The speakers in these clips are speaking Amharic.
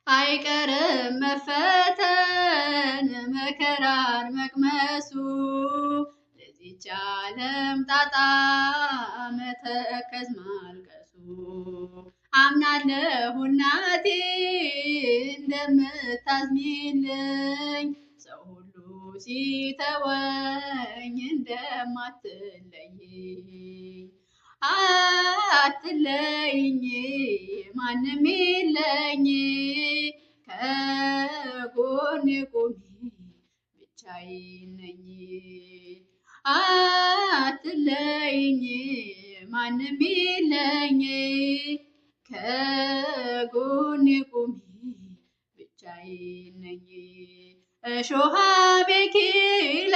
አይቀርም መፈተን መከራን መቅመሱ ለዚች ዓለም ጣጣ መተከዝ ማልቀሱ አምናለሁ እናቴ እንደምታዝኝልኝ ሰው ሁሉ ሲተወኝ እንደማትለይኝ አትለይኝ ማንም የለኝ ከጎኔ ቁሚ ብቻዬን ነኝ አትለይኝ ማንም የለኝ ከጎኔ ቁሚ ብቻዬን ነኝ እሾሃ አሜኬላ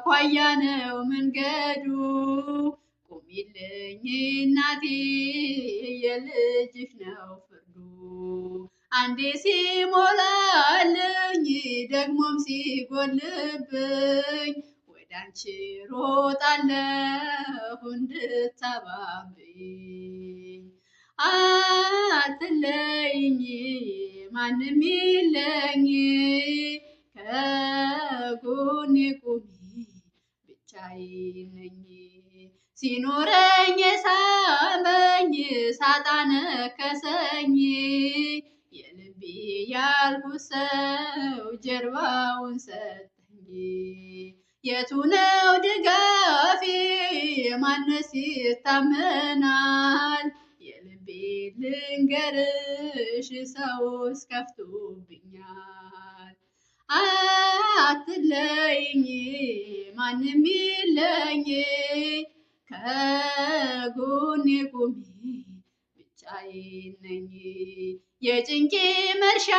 ኳያ ነው መንገዱ ቁሚልኝ እናቴ የልጅሽ ነው ፍርዱ አንዴ ሲሞላልኝ ደግሞም ሲጎልብኝ ወዳንቺ ሮጣለሁ እንድታባብኝ አትለይኝ ማንም የለኝ ከጎኔ ቁሚ ብቻዬን ነኝ ሲኖረኝ የሳመኝ ሳጣ ነከሰኝ የልቤ ያልኩት ሰው ጀርባውን ሰጠኝ የቱ ነው ድጋፌ ማንስ ይታመናል የልቤ ልንገርሽ ሰውስ ከፍቶብኛል አትለይኝ ማንም የለኝ ከጎኔ ቁሚ ብቻዬን ነኝ የጭንቄ መርሻ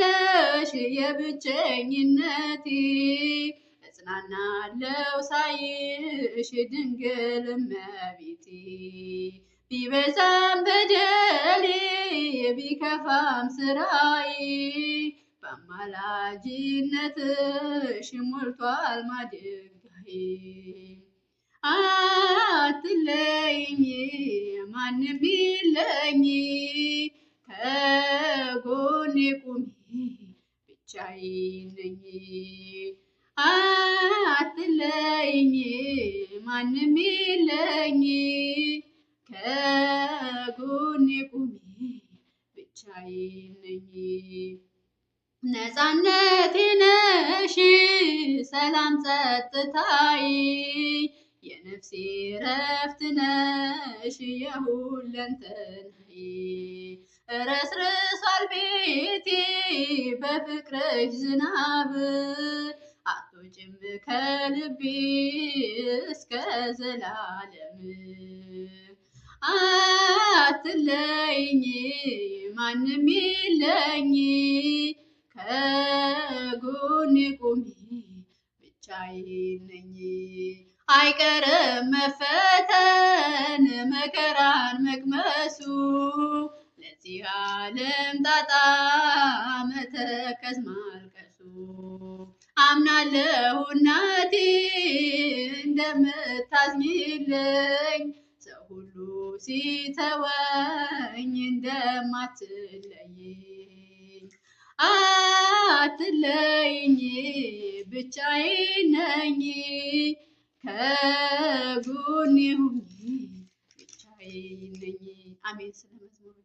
ነሽ የብቸኝነቴ እጽናናለሁ ሳይሽ ድንግል እመቤቴ ቢበዛም በደሌ ቢከፋም ስራዬ በአማላጅነትሽ ሞልቷል ማድጋዬ አትለይኝ ማንም የለኝ ከጎኔ ቁሚ ብቻዬን ነኝ አትለይኝ ማንም የለኝ ከጎኔ ቁሚ ብቻዬን ነኝ ነፃነቴ ነሽ ሰላም ጸጥታዬ የነፍሴ ረፍት ነሽ የሁለንተናዬ ረስርሷል ቤቴ በፍቅርሽ ዝናብ አትወጪም ከልቤ እስከ ዘላለም አትለይኝ ማንም የለኝ ከጎኔ ቁሚ ብቻዬን ነኝ አይቀርም መፈተን መከራን መቅመሱ ለዚህ ዓለም ጣጣ መተከዝ ማልቀሱ አምናለሁ እናቴ እንደምታዝኝልኝ ሰው ሁሉ ሲተወኝ እንደማትለይኝ አትለይኝ ብቻዬን ነኝ ከጎኔ ሁኚ ብቻዬን ነኝ አሜን። ስለ መዝሙሩ